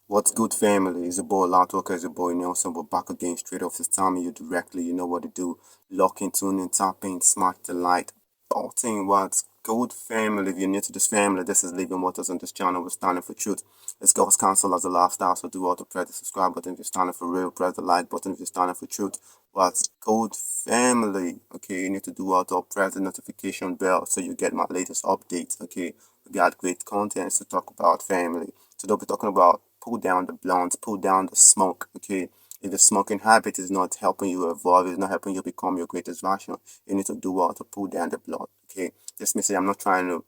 What's good, family? It's a boy Loudwalker, it's a boy Nelson. We're back again, straight off this time. You directly, you know what to do. Lock in, tune in, tap in, smack the light. Bolting, what's good, family? If you're new to this family, this is Living Waters on this channel. We're standing for truth. It's God's counsel as a lifestyle, so do all to press the subscribe button if you're standing for real. Press the like button if you're standing for truth. What's good, family? Okay, you need to do all to press the notification bell so you get my latest updates. Okay, we got great content to talk about, family. So they'll be talking about pull down the blunts, pull down the smoke. Okay, if the smoking habit is not helping you evolve, it's not helping you become your greatest version, you need to do what to pull down the blunt. Okay, this means I'm not trying to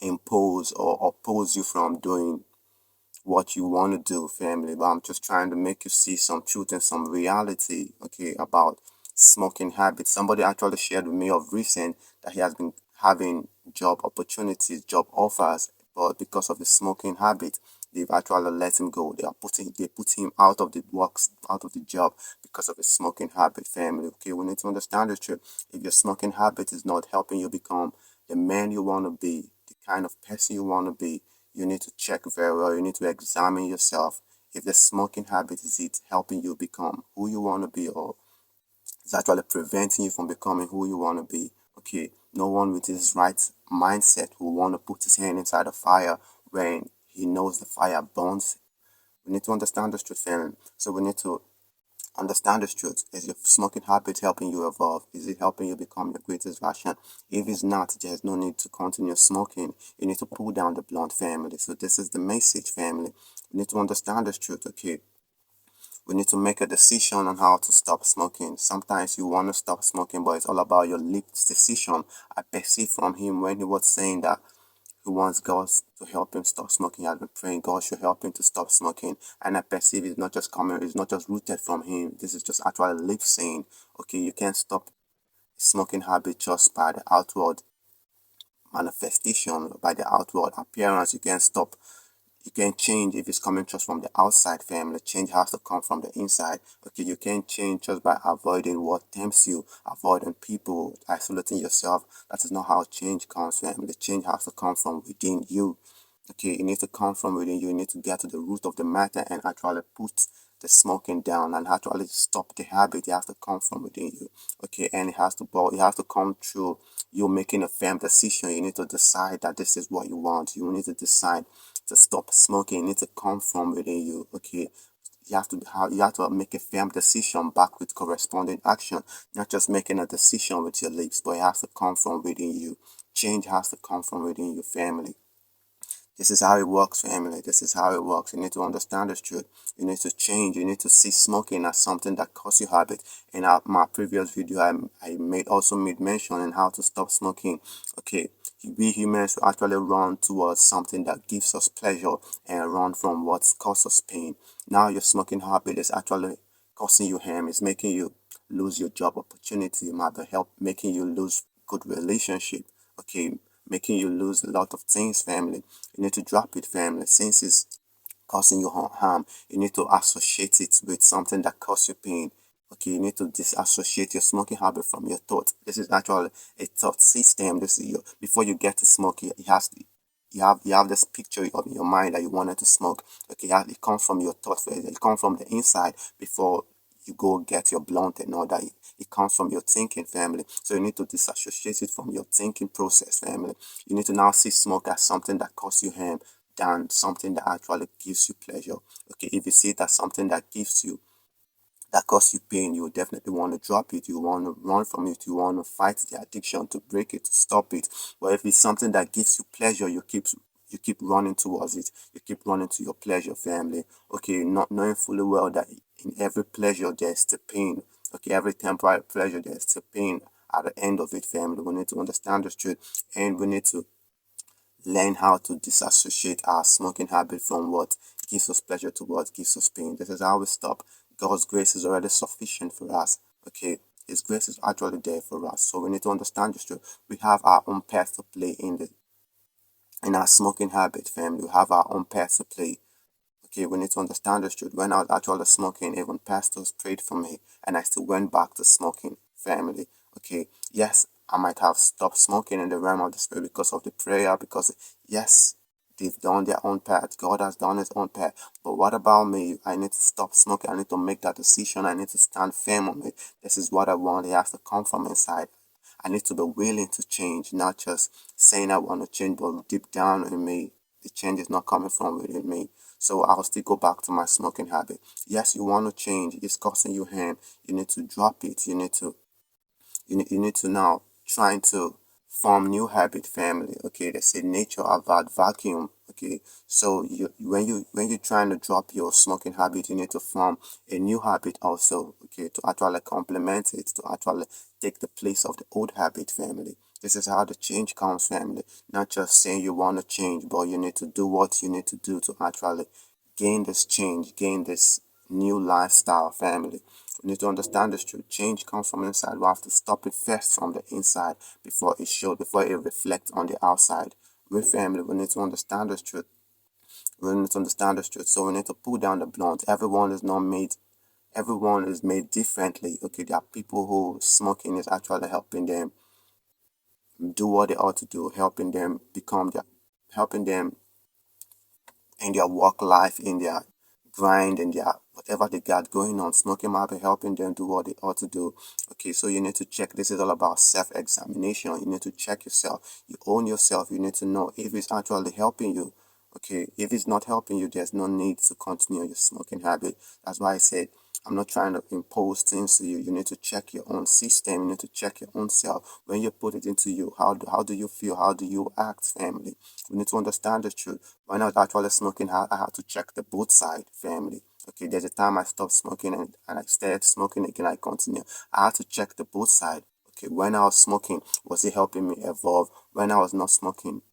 impose or oppose you from doing what you want to do, family, but I'm just trying to make you see some truth and some reality, okay, about smoking habits. Somebody actually shared with me of recent that he has been having job opportunities, job offers, but because of the smoking habit, they've actually let him go. They put him out of the works, out of the job because of his smoking habit, family. Okay, we need to understand the truth. If your smoking habit is not helping you become the man you want to be, the kind of person you want to be, you need to check very well. You need to examine yourself. If the smoking habit is it helping you become who you want to be, or is actually preventing you from becoming who you want to be. Okay, no one with his right mindset will want to put his hand inside a fire when he knows the fire burns. We need to understand this truth, family. So we need to understand this truth. Is your smoking habit helping you evolve? Is it helping you become your greatest version? If it's not, there's no need to continue smoking. You need to pull down the blunt, family. So this is the message, family. We need to understand this truth, okay? We need to make a decision on how to stop smoking. Sometimes you want to stop smoking, but it's all about your lips decision. I perceived from him when he was saying that he wants God to help him stop smoking. He has been praying God should help him to stop smoking. And I perceive it's not just coming, it's not just rooted from him. This is just actually lip saying, okay, you can't stop smoking habit just by the outward manifestation, by the outward appearance. You can't stop, you can change if it's coming just from the outside, family. Change has to come from the inside. Okay, you can't change just by avoiding what tempts you, avoiding people, isolating yourself. That is not how change comes, family. Change has to come from within you. Okay, it needs to come from within you. You need to get to the root of the matter and actually put the smoking down and actually stop the habit. It has to come from within you. Okay, and it has to come through you making a firm decision. You need to decide that this is what you want. You need to decide to stop smoking. It needs to come from within you. Okay, you have to make a firm decision back with corresponding action, not just making a decision with your lips, but it has to come from within you. Change has to come from within your family. This is how it works, family. This is how it works. You need to understand this truth. You need to change. You need to see smoking as something that causes you habit. In my previous video, I made mention on how to stop smoking. Okay, we humans actually run towards something that gives us pleasure and run from what causes us pain. Now your smoking habit is actually causing you harm. It's making you lose your job opportunity. It might be help making you lose good relationship. Okay, making you lose a lot of things, family. You need to drop it, family. Since it's causing you harm, you need to associate it with something that causes you pain. Okay, you need to disassociate your smoking habit from your thought. This is actually a thought system. This is your before you get to smoke, it has to, you have this picture of your mind that you wanted to smoke. Okay, it comes from your thoughts. It comes from the inside before you go get your blunt and all that. It comes from your thinking, family. So you need to disassociate it from your thinking process, family. You need to now see smoke as something that causes you harm than something that actually gives you pleasure. Okay, if you see it as something that gives you that causes you pain, you will definitely want to drop it. You want to run from it. You want to fight the addiction to break it, to stop it. But if it's something that gives you pleasure, you keep running towards it. You keep running to your pleasure, family. Okay, not knowing fully well that in every pleasure there's the pain. Okay, every temporary pleasure there's the pain at the end of it, family. We need to understand the truth, and we need to learn how to disassociate our smoking habit from what gives us pleasure to what gives us pain. This is how we stop. God's grace is already sufficient for us. Okay, His grace is actually there for us. So we need to understand this truth. We have our own part to play in our smoking habit, family. We have our own part to play. Okay, we need to understand this truth. When I was actually smoking, even pastors prayed for me, and I still went back to smoking, family. Okay, yes, I might have stopped smoking in the realm of the spirit because of the prayer, because yes, They've done their own part. God has done his own part. But what about me? I need to stop smoking. I need to make that decision. I need to stand firm on it. This is what I want. It has to come from inside. I need to be willing to change, not just saying I want to change, but deep down in me, the change is not coming from within me. So I'll still go back to my smoking habit. Yes, you want to change. It's costing you harm. You need to drop it. You need to now trying to form new habit, family. Okay, they say nature avoid vacuum. Okay, so when you're trying to drop your smoking habit, you need to form a new habit also. Okay, to actually complement it, to actually take the place of the old habit, family. This is how the change comes, family. Not just saying you want to change, but you need to do what you need to do to actually gain this change, gain this new lifestyle, family. We need to understand this truth. Change comes from inside. We have to stop it first from the inside before it shows, before it reflects on the outside. We family, we need to understand this truth. We need to understand this truth. So we need to pull down the blunt. Everyone is made differently. Okay, there are people who smoking is actually helping them do what they ought to do, helping them in their work life, in their grind, in their whatever they got going on. Smoking might be helping them do what they ought to do. Okay, so you need to check. This is all about self-examination. You need to check yourself. You own yourself. You need to know if it's actually helping you. Okay, if it's not helping you, there's no need to continue your smoking habit. That's why I said I'm not trying to impose things to you. You need to check your own system. You need to check your own self. When you put it into you, how do you feel? How do you act, family? We need to understand the truth. When I was actually smoking, I had to check the both side, family. Okay, there's a time I stopped smoking and I started smoking again. I continue. I had to check the both side. Okay, when I was smoking, was it helping me evolve? When I was not smoking,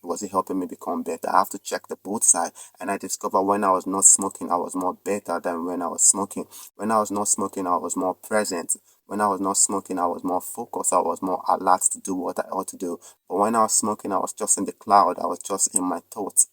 was it helping me become better? I have to check the both side. And I discovered when I was not smoking, I was more better than when I was smoking. When I was not smoking, I was more present. When I was not smoking, I was more focused. I was more alert to do what I ought to do. But when I was smoking, I was just in the cloud. I was just in my thoughts,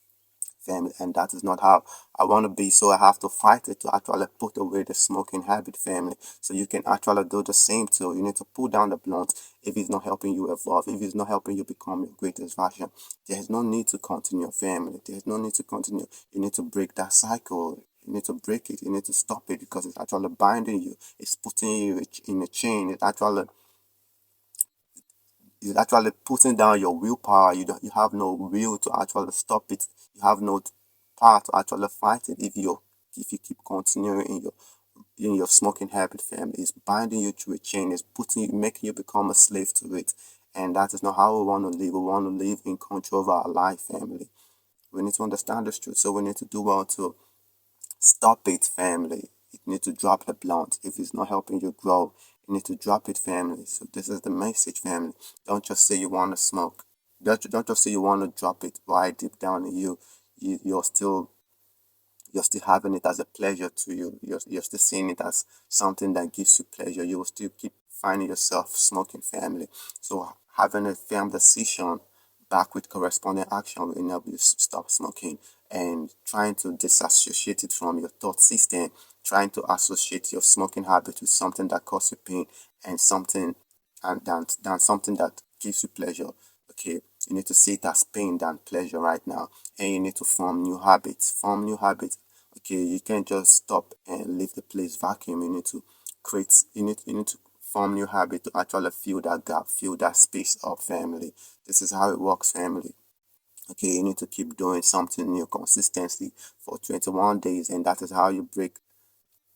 family, and that is not how I want to be. So I have to fight it to actually put away the smoking habit, family. So you can actually do the same too. You need to pull down the blunt if it's not helping you evolve, if it's not helping you become your greatest version. There's no need to continue, family. There's no need to continue. You need to break that cycle. You need to break it. You need to stop it because it's actually binding you. It's putting you in a chain. It's actually putting down your willpower. You have no will to actually stop it. You have no power to actually fight it if you keep continuing in your smoking habit, family. It's binding you to a chain. It's making you become a slave to it. And that is not how we want to live. We want to live in control of our life, family. We need to understand this truth. So we need to do well to stop it, family. You need to drop the blunt. If it's not helping you grow, you need to drop it, family. So this is the message, family. Don't just say you want to smoke. Don't just say you want to drop it. Why deep down in you're still having it as a pleasure to you. You're still seeing it as something that gives you pleasure. You will still keep finding yourself smoking, family. So having a firm decision back with corresponding action will enable you to stop smoking, and trying to disassociate it from your thought system, trying to associate your smoking habit with something that causes you pain and something than something that gives you pleasure. Okay, you need to see it as pain than pleasure right now, and you need to form new habits. Form new habits. Okay, you can't just stop and leave the place vacuum. You need to create. You need to form new habit to actually fill that gap, fill that space up, family. This is how it works, family. Okay, you need to keep doing something new consistently for 21 days, and that is how you break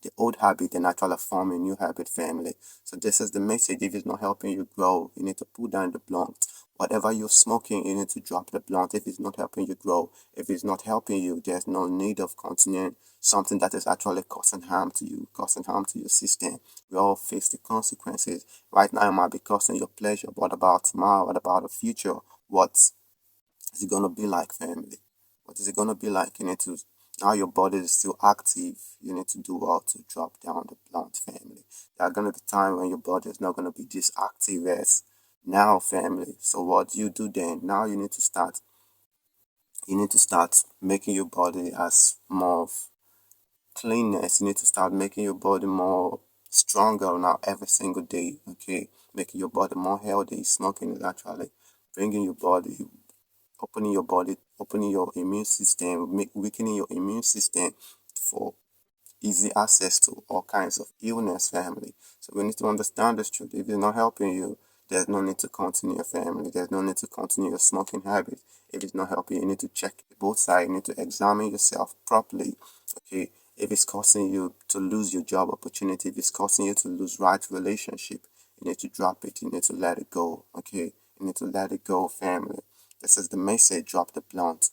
the old habit and actually form a new habit, family. So this is the message. If it's not helping you grow, you need to put down the blunt. Whatever you're smoking, you need to drop the blunt. If it's not helping you grow, if it's not helping you, there's no need of continuing something that is actually causing harm to you, causing harm to your system. We all face the consequences. Right now, it might be causing your pleasure. What about tomorrow? What about the future? What is it gonna be like, family? What is it gonna be like? You need to now your body is still active. You need to do well to drop down the blunt, family. There are gonna be times when your body is not gonna be this active as now, family. So what do you do then? Now you need to start making your body as more of cleanness. You need to start making your body more stronger now every single day. Okay, making your body more healthy. Smoking is actually bringing your body opening your body, opening your immune system, weakening your immune system for easy access to all kinds of illness, family. So we need to understand this truth. If it's not helping you, there's no need to continue your family. There's no need to continue your smoking habit. If it's not helping you, you need to check both sides. You need to examine yourself properly. Okay. If it's causing you to lose your job opportunity, if it's causing you to lose right relationship, you need to drop it. You need to let it go. Okay. You need to let it go, family. This is the message. Drop the blunt.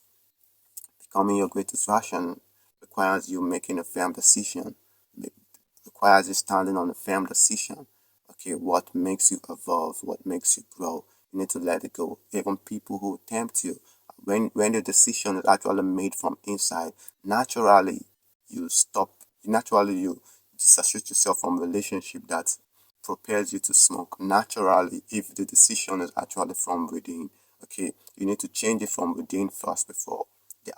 Becoming your greatest version requires you making a firm decision, requires you standing on a firm decision. Okay, what makes you evolve, what makes you grow, you need to let it go. Even people who tempt you, when the decision is actually made from inside, naturally you stop, naturally you disassociate yourself from relationship that prepares you to smoke. Naturally, if the decision is actually from within, okay, you need to change it from within first before the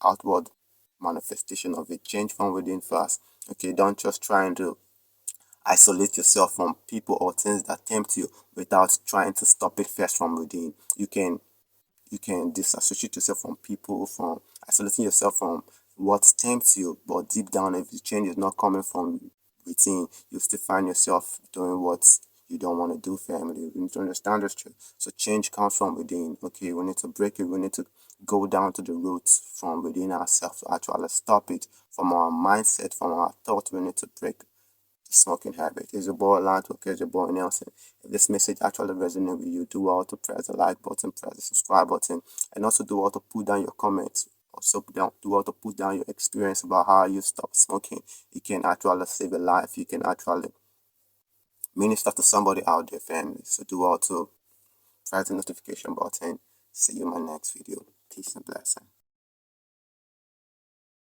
outward manifestation of it. Change from within first. Okay, don't just try and isolate yourself from people or things that tempt you without trying to stop it first from within. You can disassociate yourself from people, from isolating yourself from what tempts you, but deep down, if the change is not coming from within, you still find yourself doing what you don't want to do, family. We need to understand this truth. So change comes from within. Okay, we need to break it. We need to go down to the roots from within ourselves to actually stop it from our mindset, from our thoughts. We need to break smoking habit. It's your boy Lanto, it's your boy Nelson. If this message actually resonates with you, do all to press the like button, press the subscribe button, and also do all to put down your comments. Also, do all to put down your experience about how you stop smoking. You can actually save a life. You can actually minister to somebody out there, family. So do all to press the notification button. See you in my next video. Peace and blessing.